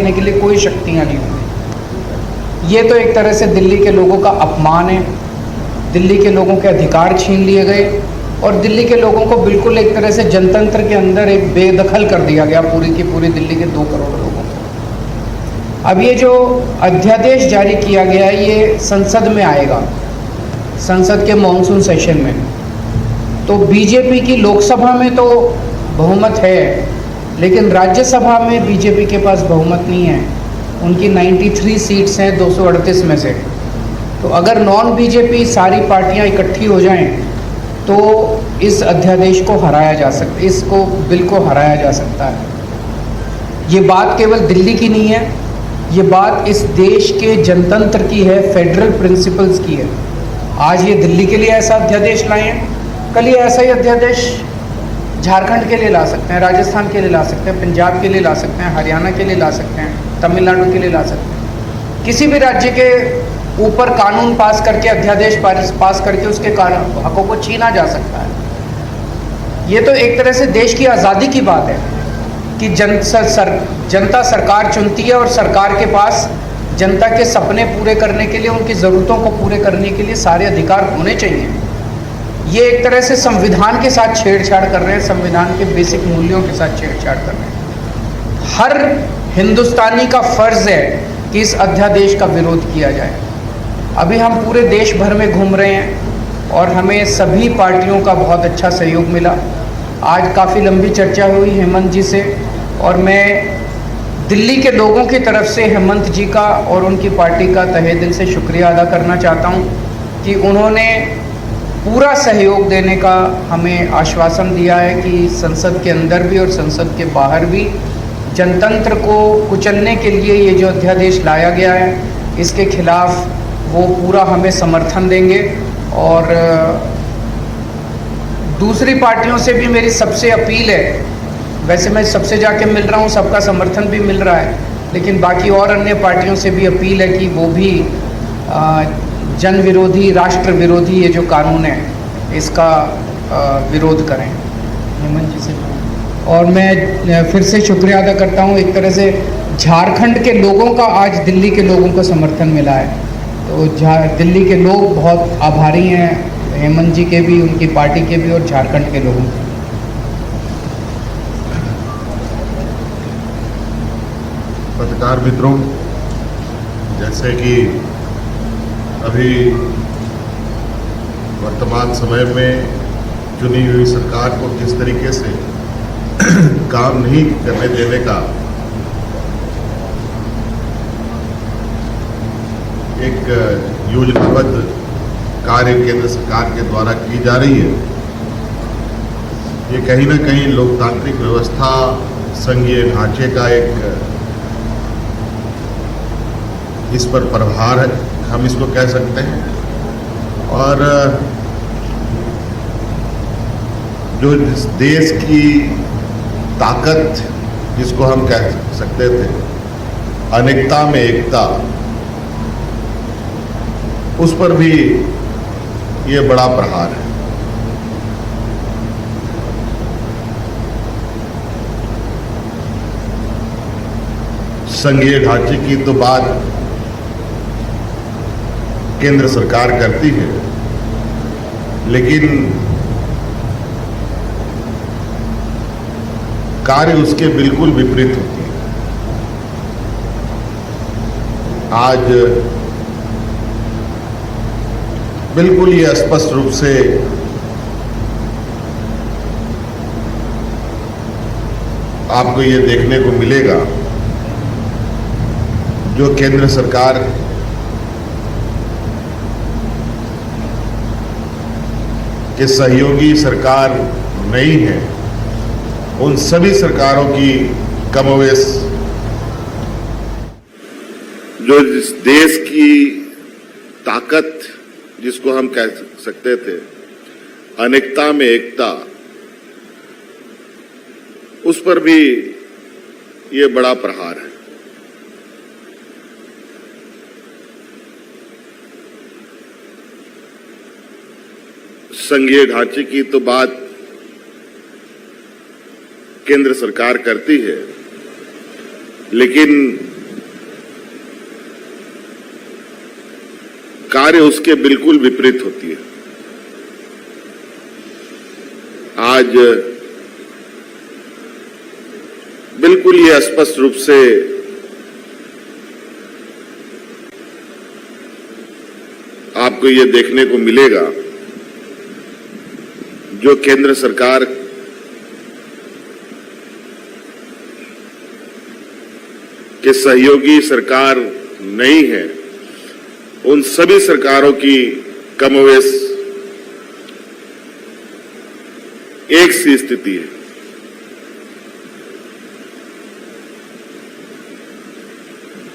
करने के लिए कोई शक्तियाँ नहीं होंगी। ये तो एक तरह से दिल्ली के लोगों का अपमान है, दिल्ली के लोगों के अधिकार छीन लिए गए और दिल्ली के लोगों को बिल्कुल एक तरह से जनतंत्र के अंदर एक बेदखल कर दिया गया, पूरी की पूरी दिल्ली के 2 करोड़ लोगों को। अब ये जो अध्यादेश जारी किया गया है ये संसद में आएगा, संसद के मॉनसून सेशन में। तो बीजेपी की लोकसभा में तो बहुमत है, लेकिन राज्यसभा में बीजेपी के पास बहुमत नहीं है। उनकी 93 सीट्स हैं 238 में से। तो अगर नॉन बीजेपी सारी पार्टियां इकट्ठी हो जाएं तो इस अध्यादेश को हराया जा सकता, इसको बिल को हराया जा सकता है। ये बात केवल दिल्ली की नहीं है, ये बात इस देश के जनतंत्र की है, फेडरल प्रिंसिपल्स की है। आज ये दिल्ली के लिए ऐसा अध्यादेश लाए हैं, कल ये ऐसा ही अध्यादेश झारखंड के लिए ला सकते हैं, राजस्थान के लिए ला सकते हैं, पंजाब के लिए ला सकते हैं, हरियाणा के लिए ला सकते हैं, तमिलनाडु के लिए ला सकते हैं। किसी भी राज्य के ऊपर कानून पास करके, अध्यादेश पास करके उसके हकों को छीना जा सकता है। ये तो एक तरह से देश की आज़ादी की बात है कि जनता सरकार चुनती है और सरकार के पास जनता के सपने पूरे करने के लिए, उनकी ज़रूरतों को पूरे करने के लिए सारे अधिकार होने चाहिए। ये एक तरह से संविधान के साथ छेड़छाड़ कर रहे हैं, संविधान के बेसिक मूल्यों के साथ छेड़छाड़ कर रहे हैं। हर हिंदुस्तानी का फ़र्ज़ है कि इस अध्यादेश का विरोध किया जाए। अभी हम पूरे देश भर में घूम रहे हैं और हमें सभी पार्टियों का बहुत अच्छा सहयोग मिला। आज काफ़ी लंबी चर्चा हुई हेमंत जी से और मैं दिल्ली के लोगों की तरफ से हेमंत जी का और उनकी पार्टी का तहे दिल से शुक्रिया अदा करना चाहता हूं कि उन्होंने पूरा सहयोग देने का हमें आश्वासन दिया है कि संसद के अंदर भी और संसद के बाहर भी जनतंत्र को कुचलने के लिए ये जो अध्यादेश लाया गया है इसके खिलाफ वो पूरा हमें समर्थन देंगे। और दूसरी पार्टियों से भी मेरी सबसे अपील है, वैसे मैं सबसे जाके मिल रहा हूँ, सबका समर्थन भी मिल रहा है, लेकिन बाकी और अन्य पार्टियों से भी अपील है कि वो भी जन विरोधी, राष्ट्र विरोधी ये जो कानून है इसका विरोध करें। हेमंत जी से और मैं फिर से शुक्रिया अदा करता हूँ। एक तरह से झारखंड के लोगों का आज दिल्ली के लोगों को समर्थन मिला है, तो दिल्ली के लोग बहुत आभारी हैं हेमंत जी के भी, उनकी पार्टी के भी और झारखंड के लोगों के। पत्रकार मित्रों, जैसे कि अभी वर्तमान समय में चुनी हुई सरकार को किस तरीके से काम नहीं करने देने का एक योजनाबद्ध कार्य केंद्र सरकार के द्वारा की जा रही है, ये कहीं ना कहीं लोकतांत्रिक व्यवस्था, संघीय ढांचे का एक इस पर प्रभार है, हम इसको कह सकते हैं। और जो इस देश की ताकत जिसको हम कह सकते थे, अनेकता में एकता, उस पर भी ये बड़ा प्रहार है। संघीय ढांचे की तो बात केंद्र सरकार करती है, लेकिन कार्य उसके बिल्कुल विपरीत होती है। आज बिल्कुल ये स्पष्ट रूप से आपको ये देखने को मिलेगा, जो केंद्र सरकार के सहयोगी सरकार नहीं है, उन सभी सरकारों की कमोवेश जो इस देश की ताकत जिसको हम कह सकते थे, अनेकता में एकता, उस पर भी ये बड़ा प्रहार है। संघीय ढांचे की तो बात केंद्र सरकार करती है, लेकिन कार्य उसके बिल्कुल विपरीत होती है। आज बिल्कुल ये स्पष्ट रूप से आपको ये देखने को मिलेगा, जो केंद्र सरकार के सहयोगी सरकार नहीं है, उन सभी सरकारों की कमोवेश एक सी स्थिति है।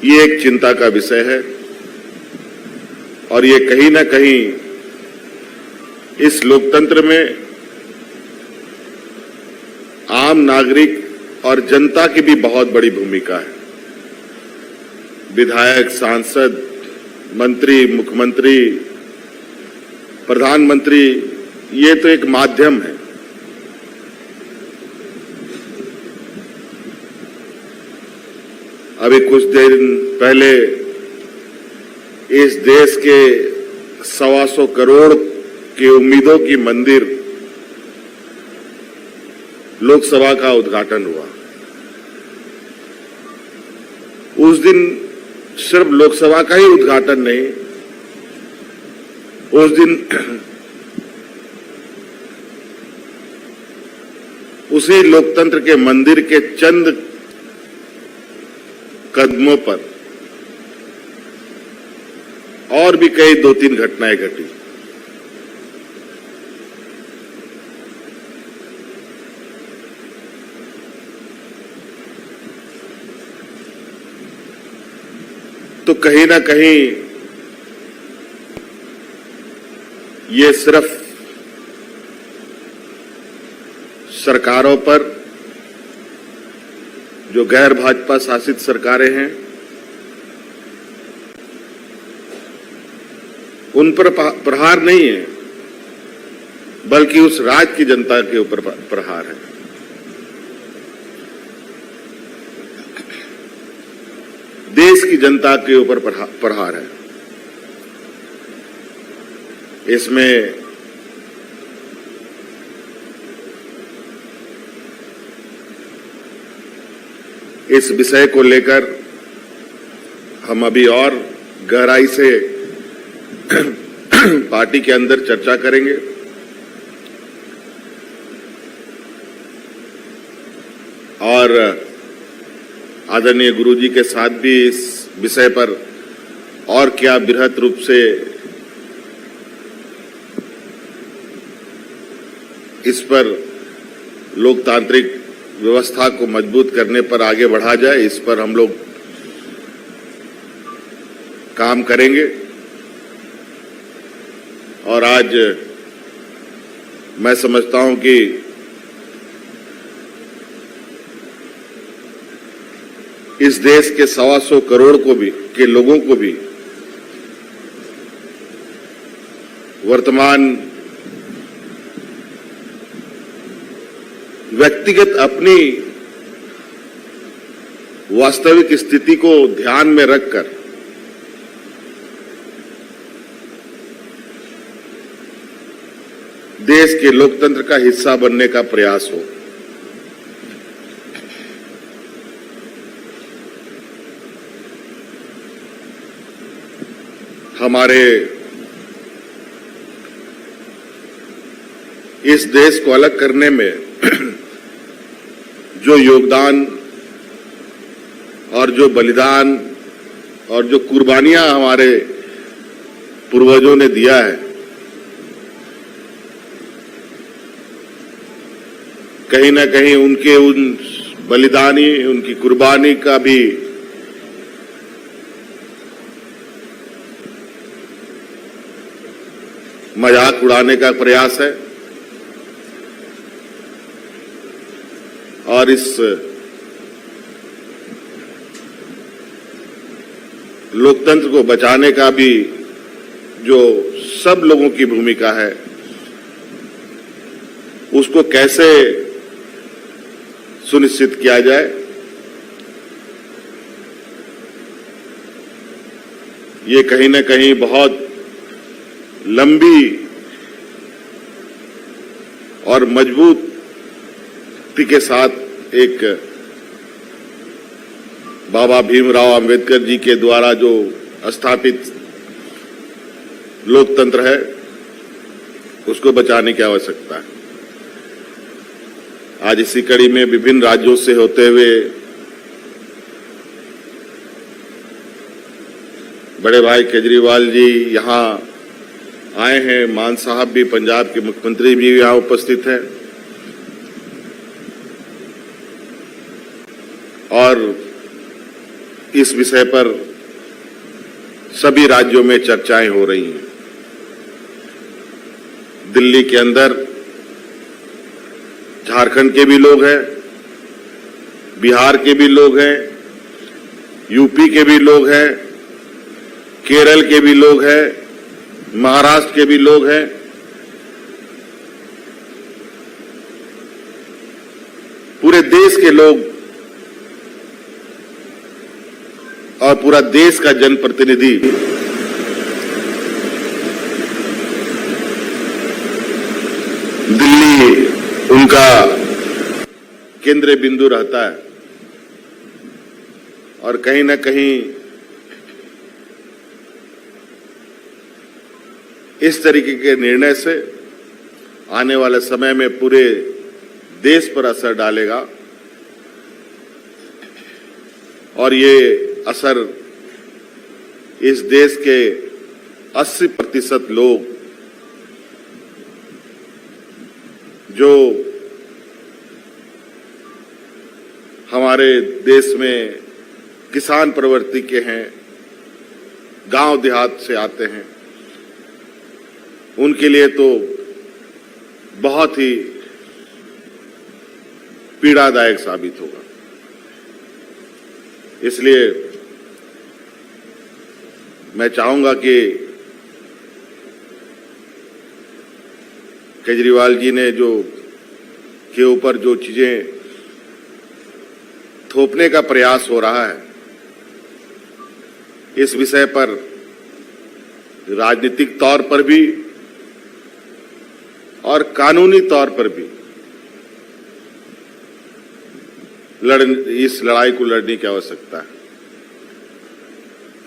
ये एक चिंता का विषय है और ये कहीं ना कहीं इस लोकतंत्र में आम नागरिक और जनता की भी बहुत बड़ी भूमिका है। विधायक, सांसद, मंत्री, मुख्यमंत्री, प्रधानमंत्री, ये तो एक माध्यम है। अभी कुछ दिन पहले इस देश के 125 करोड़ के उम्मीदों की मंदिर लोकसभा का उद्घाटन हुआ। उस दिन सिर्फ लोकसभा का ही उद्घाटन नहीं, उस दिन उसी लोकतंत्र के मंदिर के चंद कदमों पर और भी कई 2-3 घटनाएं घटी। तो कहीं ना कहीं ये सिर्फ सरकारों पर, जो गैर भाजपा शासित सरकारें हैं, उन पर प्रहार नहीं है, बल्कि उस राज्य की जनता के ऊपर प्रहार है। देश की जनता के ऊपर प्रहार है। इसमें इस विषय को लेकर हम अभी और गहराई से पार्टी के अंदर चर्चा करेंगे और आदरणीय गुरुजी के साथ भी इस विषय पर और क्या बृहत रूप से इस पर लोकतांत्रिक व्यवस्था को मजबूत करने पर आगे बढ़ा जाए, इस पर हम लोग काम करेंगे। और आज मैं समझता हूं कि इस देश के 125 करोड़ के लोगों को भी वर्तमान व्यक्तिगत अपनी वास्तविक स्थिति को ध्यान में रखकर देश के लोकतंत्र का हिस्सा बनने का प्रयास हो। हमारे इस देश को अलग करने में जो योगदान और जो बलिदान और जो कुर्बानियां हमारे पूर्वजों ने दिया है, कहीं ना कहीं उनके उन बलिदानी, उनकी कुर्बानी का भी मजाक उड़ाने का प्रयास है। और इस लोकतंत्र को बचाने का भी जो सब लोगों की भूमिका है, उसको कैसे सुनिश्चित किया जाए, ये कहीं ना कहीं बहुत लंबी और मजबूती के साथ एक बाबा भीमराव अंबेडकर जी के द्वारा जो स्थापित लोकतंत्र है उसको बचाने की आवश्यकता है। आज इसी कड़ी में विभिन्न राज्यों से होते हुए बड़े भाई केजरीवाल जी यहां आए हैं। मान साहब भी, पंजाब के मुख्यमंत्री भी यहां उपस्थित हैं और इस विषय पर सभी राज्यों में चर्चाएं हो रही हैं। दिल्ली के अंदर झारखंड के भी लोग हैं, बिहार के भी लोग हैं, यूपी के भी लोग हैं, केरल के भी लोग हैं, महाराष्ट्र के भी लोग हैं। पूरे देश के लोग और पूरा देश का जनप्रतिनिधि दिल्ली उनका केंद्र बिंदु रहता है और कहीं ना कहीं इस तरीके के निर्णय से आने वाले समय में पूरे देश पर असर डालेगा और ये असर इस देश के 80% लोग जो हमारे देश में किसान प्रवृत्ति के हैं, गांव देहात से आते हैं, उनके लिए तो बहुत ही पीड़ादायक साबित होगा। इसलिए मैं चाहूंगा कि केजरीवाल जी ने जो के ऊपर जो चीजें थोपने का प्रयास हो रहा है, इस विषय पर राजनीतिक तौर पर भी और कानूनी तौर पर भी इस लड़ाई को लड़ने की आवश्यकता है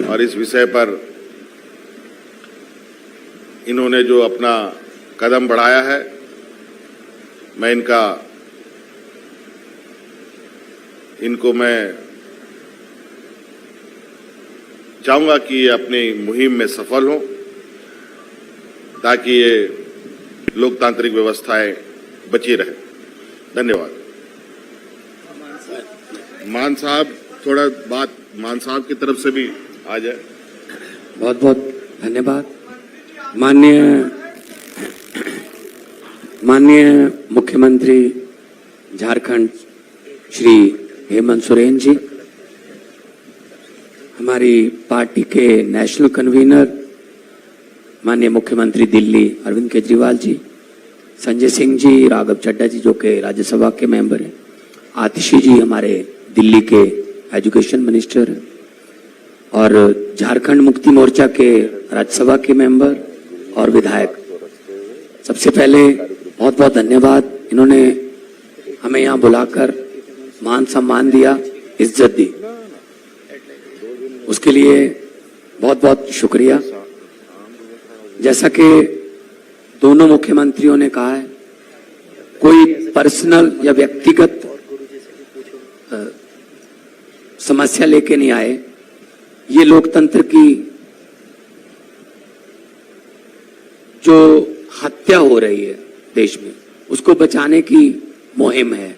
और इस विषय पर इन्होंने जो अपना कदम बढ़ाया है, मैं इनको मैं चाहूंगा कि ये अपनी मुहिम में सफल हों ताकि ये लोकतांत्रिक व्यवस्थाएं बची रहे। धन्यवाद। मान साहब, थोड़ा बात मान साहब की तरफ से भी आ जाए। बहुत बहुत धन्यवाद। माननीय मुख्यमंत्री झारखंड श्री हेमंत सोरेन जी, हमारी पार्टी के नेशनल कन्वीनर माननीय मुख्यमंत्री दिल्ली अरविंद केजरीवाल जी, संजय सिंह जी, राघव चड्ढा जी जो कि राज्यसभा के मेंबर हैं, आतिशी जी हमारे दिल्ली के एजुकेशन मिनिस्टर हैं और झारखंड मुक्ति मोर्चा के राज्यसभा के मेंबर और विधायक, सबसे पहले बहुत बहुत धन्यवाद। इन्होंने हमें यहाँ बुलाकर मान सम्मान दिया, इज्जत दी, उसके लिए बहुत बहुत शुक्रिया। जैसा कि दोनों मुख्यमंत्रियों ने कहा है, कोई पर्सनल या व्यक्तिगत समस्या लेके नहीं आए। ये लोकतंत्र की जो हत्या हो रही है देश में, उसको बचाने की मुहिम है।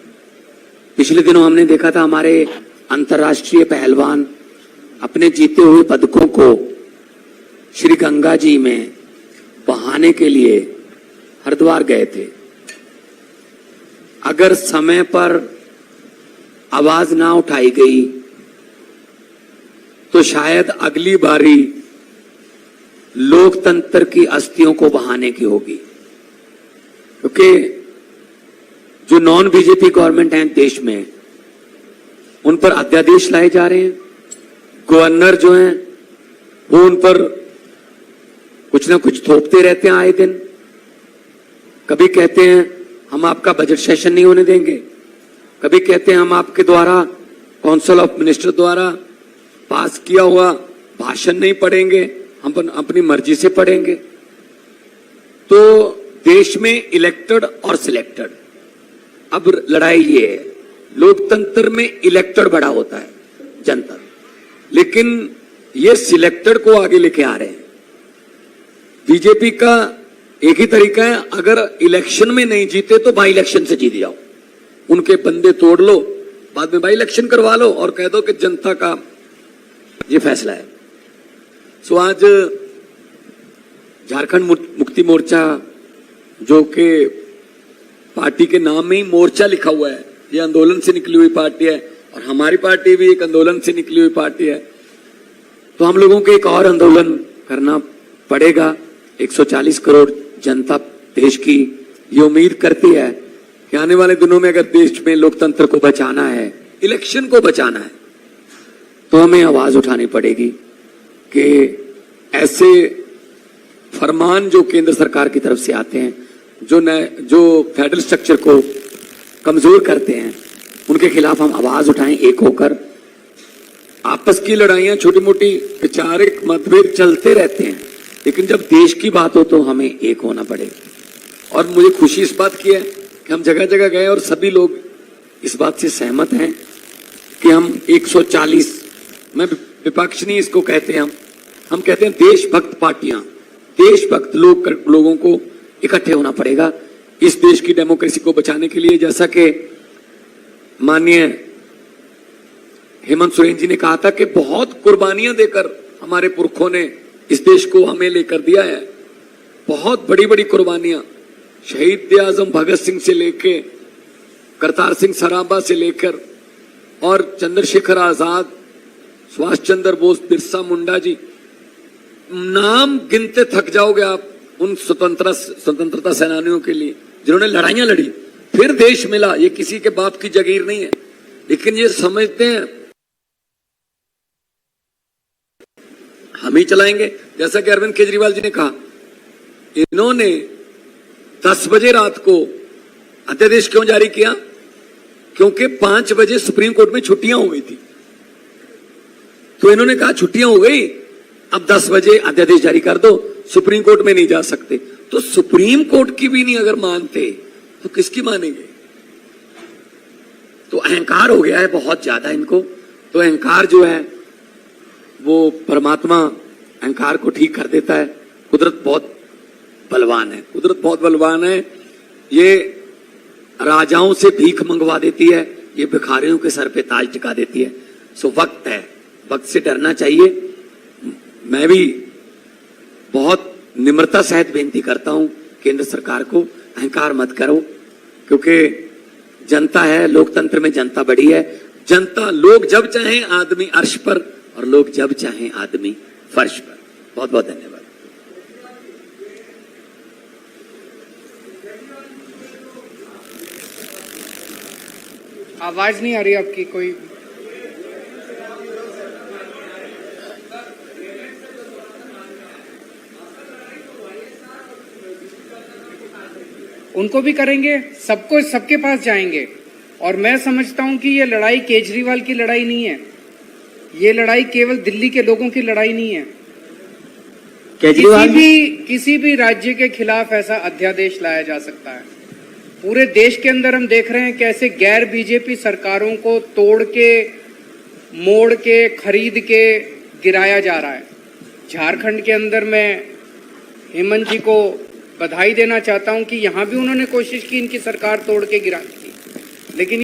पिछले दिनों हमने देखा था हमारे अंतर्राष्ट्रीय पहलवान अपने जीते हुए पदकों को श्री गंगा जी में बहाने के लिए हरिद्वार गए थे। अगर समय पर आवाज ना उठाई गई तो शायद अगली बारी लोकतंत्र की अस्थियों को बहाने की होगी, क्योंकि जो नॉन बीजेपी गवर्नमेंट है देश में, उन पर अध्यादेश लाए जा रहे हैं। गवर्नर जो हैं वो उन पर कुछ ना कुछ थोपते रहते हैं आए दिन। कभी कहते हैं हम आपका बजट सेशन नहीं होने देंगे, कभी कहते हैं हम आपके द्वारा काउंसिल ऑफ मिनिस्टर द्वारा पास किया हुआ भाषण नहीं पढ़ेंगे, हम अपनी मर्जी से पढ़ेंगे। तो देश में इलेक्टेड और सिलेक्टेड, अब लड़ाई ये है, लोकतंत्र में इलेक्टेड बड़ा होता है जनता, लेकिन ये सिलेक्टेड को आगे लेके आ रहे हैं। बीजेपी का एक ही तरीका है, अगर इलेक्शन में नहीं जीते तो बाई इलेक्शन से जीत जाओ, उनके बंदे तोड़ लो, बाद में बाई इलेक्शन करवा लो और कह दो कि जनता का ये फैसला है। सो आज झारखंड मुक्ति मोर्चा, जो कि पार्टी के नाम में ही मोर्चा लिखा हुआ है, ये आंदोलन से निकली हुई पार्टी है और हमारी पार्टी भी एक आंदोलन से निकली हुई पार्टी है। तो हम लोगों को एक और आंदोलन करना पड़ेगा। 140 करोड़ जनता देश की ये उम्मीद करती है कि आने वाले दिनों में अगर देश में लोकतंत्र को बचाना है, इलेक्शन को बचाना है, तो हमें आवाज उठानी पड़ेगी कि ऐसे फरमान जो केंद्र सरकार की तरफ से आते हैं, जो फेडरल स्ट्रक्चर को कमजोर करते हैं, उनके खिलाफ हम आवाज उठाएं एक होकर। आपस की लड़ाइयां, छोटी मोटी वैचारिक मतभेद चलते रहते हैं, लेकिन जब देश की बात हो तो हमें एक होना पड़ेगा। और मुझे खुशी इस बात की है कि हम जगह जगह गए और सभी लोग इस बात से सहमत हैं कि हम 140, मैं विपक्ष नहीं इसको कहते हैं, हम कहते हैं देशभक्त पार्टियां, देशभक्त लोगों को इकट्ठे होना पड़ेगा इस देश की डेमोक्रेसी को बचाने के लिए। जैसा कि माननीय हेमंत सोरेन जी ने कहा था कि बहुत कुर्बानियां देकर हमारे पुरखों ने इस देश को हमें लेकर दिया है, बहुत बड़ी बड़ी कुर्बानियां, शहीद आजम भगत सिंह से लेकर करतार सिंह सराभा से लेकर और चंद्रशेखर आजाद, सुभाष चंद्र बोस, बिरसा मुंडा जी, नाम गिनते थक जाओगे आप उन स्वतंत्रता सेनानियों के लिए जिन्होंने लड़ाइयां लड़ी, फिर देश मिला। ये किसी के बाप की जागीर नहीं है, लेकिन ये समझते हैं हम ही चलाएंगे। जैसा कि अरविंद केजरीवाल जी ने कहा, इन्होंने 10 बजे रात को अध्यादेश क्यों जारी किया? क्योंकि 5 बजे सुप्रीम कोर्ट में छुट्टियां हो गई थी, तो इन्होंने कहा छुट्टियां हो गई, अब 10 बजे अध्यादेश जारी कर दो, सुप्रीम कोर्ट में नहीं जा सकते। तो सुप्रीम कोर्ट की भी नहीं अगर मानते तो किसकी मानेंगे? तो अहंकार हो गया है बहुत ज्यादा इनको। तो अहंकार जो है वो परमात्मा अहंकार को ठीक कर देता है। कुदरत बहुत बलवान है, कुदरत बहुत बलवान है। ये राजाओं से भीख मंगवा देती है, ये भिखारियों के सर पे ताज टिका देती है। सो वक्त है, वक्त से डरना चाहिए। मैं भी बहुत निम्रता सहित बेनती करता हूं केंद्र सरकार को, अहंकार मत करो, क्योंकि जनता है, लोकतंत्र में जनता बड़ी है। जनता, लोग जब चाहें आदमी अर्श पर और लोग जब चाहें आदमी फर्श पर। बहुत बहुत धन्यवाद। आवाज नहीं आ रही आपकी कोई। उनको भी करेंगे, सबको, सबके पास जाएंगे। और मैं समझता हूं कि ये लड़ाई केजरीवाल की लड़ाई नहीं है, ये लड़ाई केवल दिल्ली के लोगों की लड़ाई नहीं है। किसी भी राज्य के खिलाफ ऐसा अध्यादेश लाया जा सकता है। पूरे देश के अंदर हम देख रहे हैं कैसे गैर बीजेपी सरकारों को तोड़ के, मोड़ के, खरीद के गिराया जा रहा है। झारखंड के अंदर मैं हेमंत जी को बधाई देना चाहता हूं कि यहां भी उन्होंने कोशिश की इनकी सरकार तोड़ के गिराने की, लेकिन